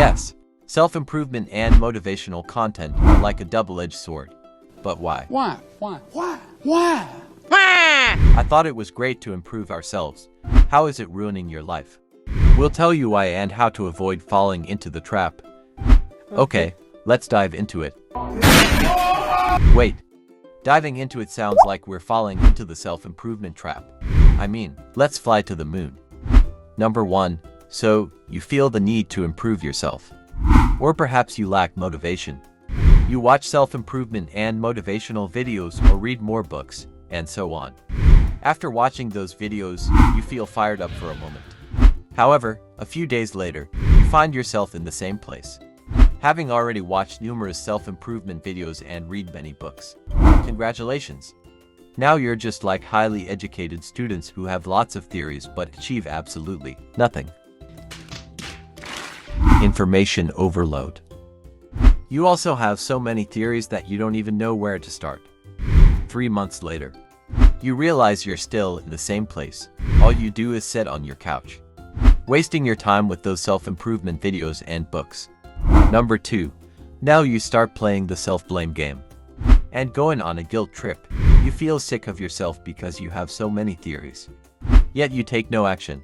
Yes, self-improvement and motivational content are like a double-edged sword. But why? Why? I thought it was great to improve ourselves. How is it ruining your life? We'll tell you why and how to avoid falling into the trap. Okay, let's dive into it. Wait, diving into it sounds like we're falling into the self-improvement trap. I mean, let's fly to the moon. Number 1, so you feel the need to improve yourself. Or perhaps you lack motivation. You watch self-improvement and motivational videos or read more books, and so on. After watching those videos, you feel fired up for a moment. However, a few days later, you find yourself in the same place, having already watched numerous self-improvement videos and read many books. Congratulations! Now you're just like highly educated students who have lots of theories but achieve absolutely nothing. Information overload. You also have so many theories that you don't even know where to start. 3 months later, you realize you're still in the same place. All you do is sit on your couch, wasting your time with those self-improvement videos and books. Number 2, now you start playing the self-blame game and going on a guilt trip. You feel sick of yourself because you have so many theories, yet you take no action.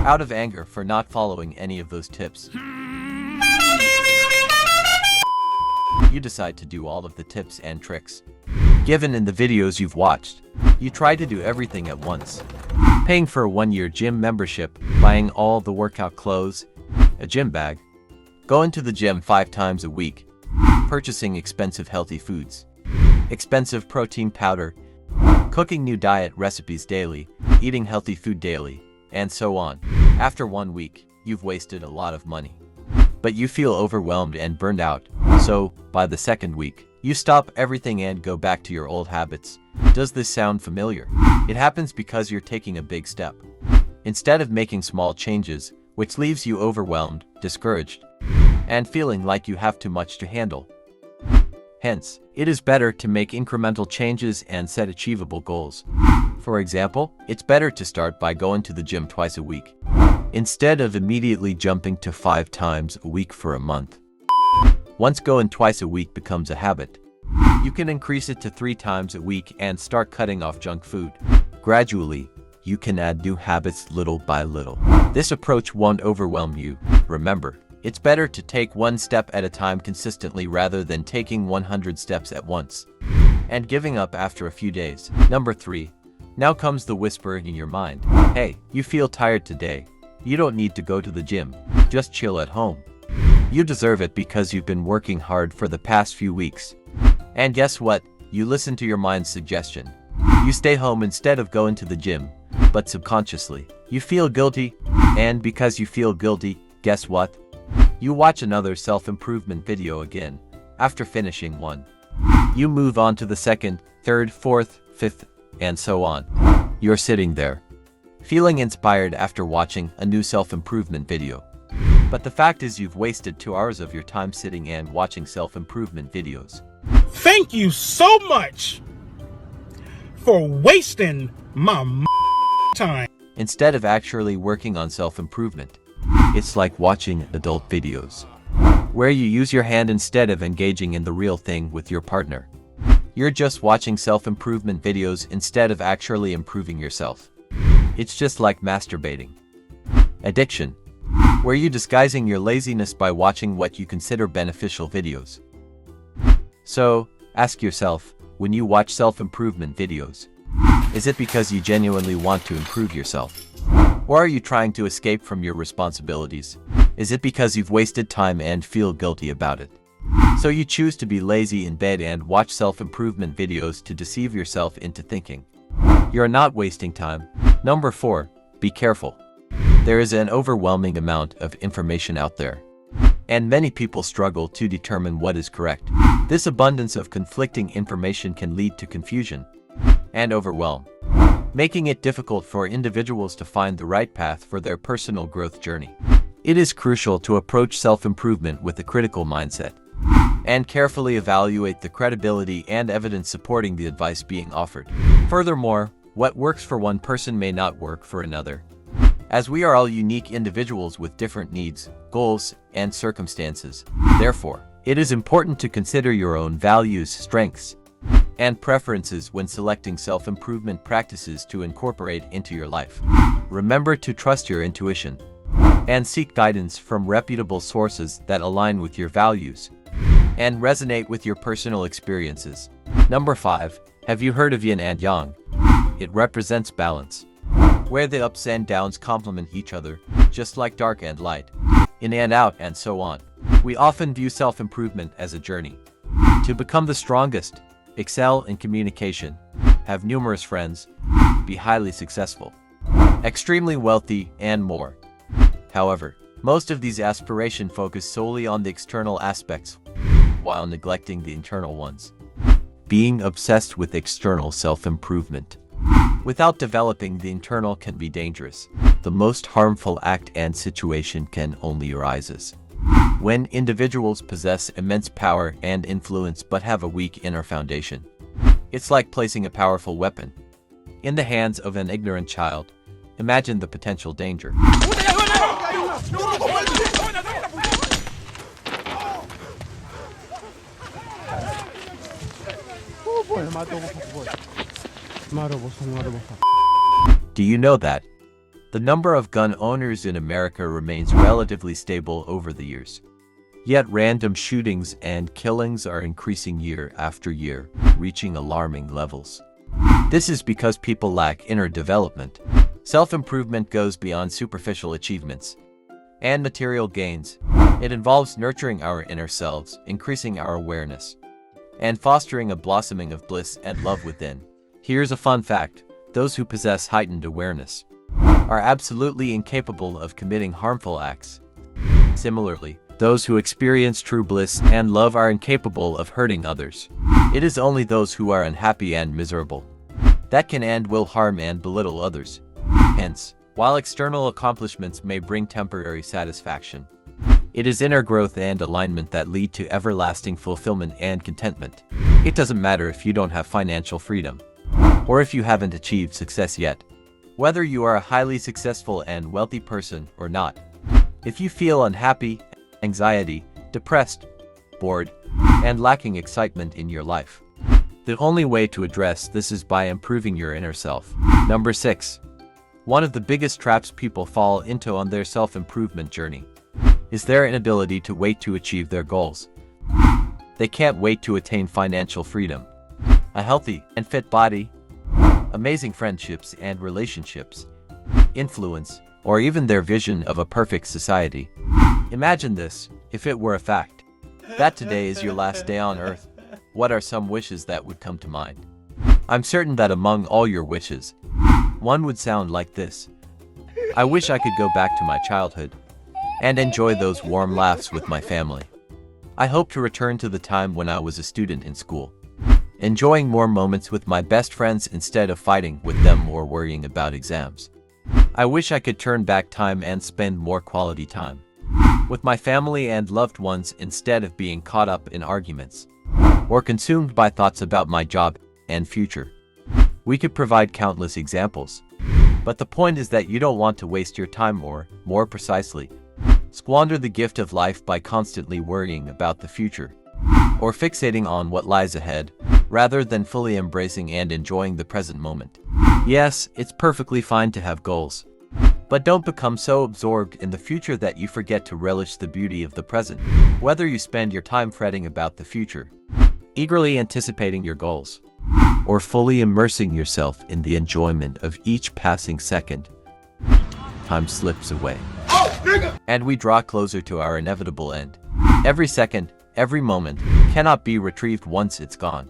Out of anger for not following any of those tips, you decide to do all of the tips and tricks given in the videos you've watched. You try to do everything at once. Paying for a 1-year gym membership, buying all the workout clothes, a gym bag, going to the gym 5 times a week, purchasing expensive healthy foods, expensive protein powder, cooking new diet recipes daily, eating healthy food daily, and so on. After 1 week, you've wasted a lot of money. But you feel overwhelmed and burned out, so by the 2nd week, you stop everything and go back to your old habits. Does this sound familiar? It happens because you're taking a big step, instead of making small changes, which leaves you overwhelmed, discouraged, and feeling like you have too much to handle. Hence, it is better to make incremental changes and set achievable goals. For example, it's better to start by going to the gym twice a week, instead of immediately jumping to 5 times a week for a month. Once going twice a week becomes a habit, you can increase it to 3 times a week and start cutting off junk food. Gradually, you can add new habits little by little. This approach won't overwhelm you. Remember, it's better to take 1 step at a time consistently rather than taking 100 steps at once and giving up after a few days. Number 3, now comes the whisper in your mind. Hey, you feel tired today. You don't need to go to the gym. Just chill at home. You deserve it because you've been working hard for the past few weeks. And guess what? You listen to your mind's suggestion. You stay home instead of going to the gym, but subconsciously, you feel guilty. And because you feel guilty, guess what? You watch another self-improvement video again. After finishing one, you move on to the 2nd, 3rd, 4th, 5th, and so on. You're sitting there, feeling inspired after watching a new self-improvement video. But the fact is you've wasted 2 hours of your time sitting and watching self-improvement videos. Thank you so much for wasting my time. Instead of actually working on self-improvement. It's like watching adult videos, where you use your hand instead of engaging in the real thing with your partner. You're just watching self-improvement videos instead of actually improving yourself. It's just like masturbating. Addiction, where you're disguising your laziness by watching what you consider beneficial videos. So, ask yourself, when you watch self-improvement videos, is it because you genuinely want to improve yourself? Or are you trying to escape from your responsibilities? Is it because you've wasted time and feel guilty about it? So you choose to be lazy in bed and watch self-improvement videos to deceive yourself into thinking you're not wasting time. Number 4, be careful. There is an overwhelming amount of information out there, and many people struggle to determine what is correct. This abundance of conflicting information can lead to confusion and overwhelm, making it difficult for individuals to find the right path for their personal growth journey. It is crucial to approach self-improvement with a critical mindset and carefully evaluate the credibility and evidence supporting the advice being offered. Furthermore, what works for one person may not work for another, as we are all unique individuals with different needs, goals, and circumstances. Therefore, it is important to consider your own values, strengths, and preferences when selecting self-improvement practices to incorporate into your life. Remember to trust your intuition and seek guidance from reputable sources that align with your values and resonate with your personal experiences. Number 5. Have you heard of yin and yang? It represents balance, where the ups and downs complement each other, just like dark and light, in and out, and so on. We often view self-improvement as a journey to become the strongest, excel in communication, have numerous friends, be highly successful, extremely wealthy, and more. However, most of these aspirations focus solely on the external aspects while neglecting the internal ones. Being obsessed with external self-improvement without developing the internal can be dangerous. The most harmful act and situation can only arise when individuals possess immense power and influence but have a weak inner foundation. It's like placing a powerful weapon in the hands of an ignorant child. Imagine the potential danger. Do you know that the number of gun owners in America remains relatively stable over the years? Yet random shootings and killings are increasing year after year, reaching alarming levels. This is because people lack inner development. Self-improvement goes beyond superficial achievements and material gains. It involves nurturing our inner selves, increasing our awareness, and fostering a blossoming of bliss and love within. Here's a fun fact: those who possess heightened awareness are absolutely incapable of committing harmful acts. Similarly, those who experience true bliss and love are incapable of hurting others. It is only those who are unhappy and miserable that can and will harm and belittle others. Hence, while external accomplishments may bring temporary satisfaction, it is inner growth and alignment that lead to everlasting fulfillment and contentment. It doesn't matter if you don't have financial freedom, or if you haven't achieved success yet. Whether you are a highly successful and wealthy person or not, if you feel unhappy, anxiety, depressed, bored, and lacking excitement in your life, the only way to address this is by improving your inner self. Number 6. One of the biggest traps people fall into on their self-improvement journey is their inability to wait to achieve their goals. They can't wait to attain financial freedom, a healthy and fit body, amazing friendships and relationships, influence, or even their vision of a perfect society. Imagine this, if it were a fact that today is your last day on earth, what are some wishes that would come to mind? I'm certain that among all your wishes, one would sound like this: I wish I could go back to my childhood and enjoy those warm laughs with my family. I hope to return to the time when I was a student in school, enjoying more moments with my best friends instead of fighting with them or worrying about exams. I wish I could turn back time and spend more quality time with my family and loved ones instead of being caught up in arguments or consumed by thoughts about my job and future. We could provide countless examples, but the point is that you don't want to waste your time or, more precisely, squander the gift of life by constantly worrying about the future or fixating on what lies ahead, rather than fully embracing and enjoying the present moment. Yes, it's perfectly fine to have goals, but don't become so absorbed in the future that you forget to relish the beauty of the present. Whether you spend your time fretting about the future, eagerly anticipating your goals, or fully immersing yourself in the enjoyment of each passing second, time slips away, and we draw closer to our inevitable end. Every second, every moment, cannot be retrieved once it's gone.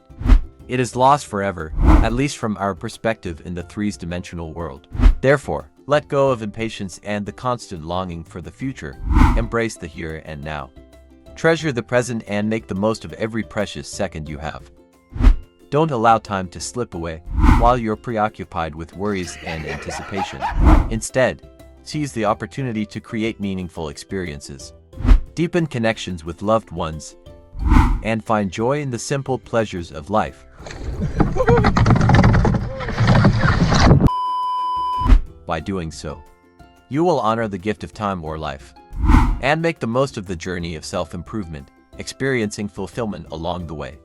It is lost forever, at least from our perspective in the three-dimensional world. Therefore, let go of impatience and the constant longing for the future. Embrace the here and now. Treasure the present and make the most of every precious second you have. Don't allow time to slip away while you're preoccupied with worries and anticipation. Instead, seize the opportunity to create meaningful experiences, deepen connections with loved ones, and find joy in the simple pleasures of life. By doing so, You will honor the gift of time or life and make the most of the journey of self-improvement, experiencing fulfillment along the way.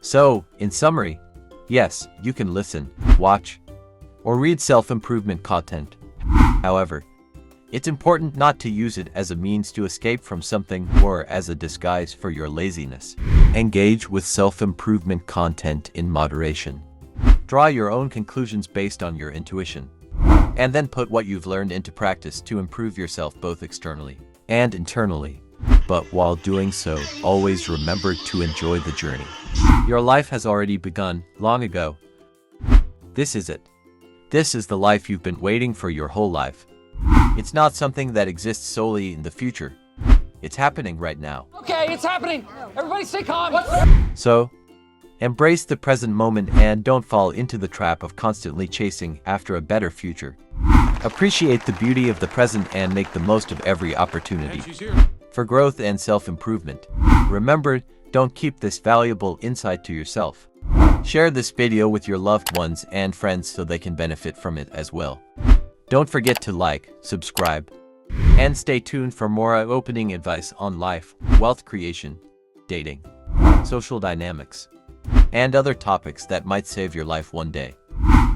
So, in summary, yes, you can listen, watch, or read self-improvement content. However, it's important not to use it as a means to escape from something or as a disguise for your laziness. Engage with self-improvement content in moderation. Draw your own conclusions based on your intuition, and then put what you've learned into practice to improve yourself both externally and internally. But while doing so, always remember to enjoy the journey. Your life has already begun long ago. This is it. This is the life you've been waiting for your whole life. It's not something that exists solely in the future. It's happening right now. Okay, it's happening. Everybody stay calm. So, embrace the present moment and don't fall into the trap of constantly chasing after a better future. Appreciate the beauty of the present and make the most of every opportunity for growth and self-improvement. Remember, don't keep this valuable insight to yourself. Share this video with your loved ones and friends so they can benefit from it as well. Don't forget to like, subscribe, and stay tuned for more eye-opening advice on life, wealth creation, dating, social dynamics, and other topics that might save your life one day.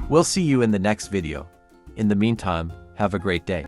We'll see you in the next video. In the meantime, have a great day.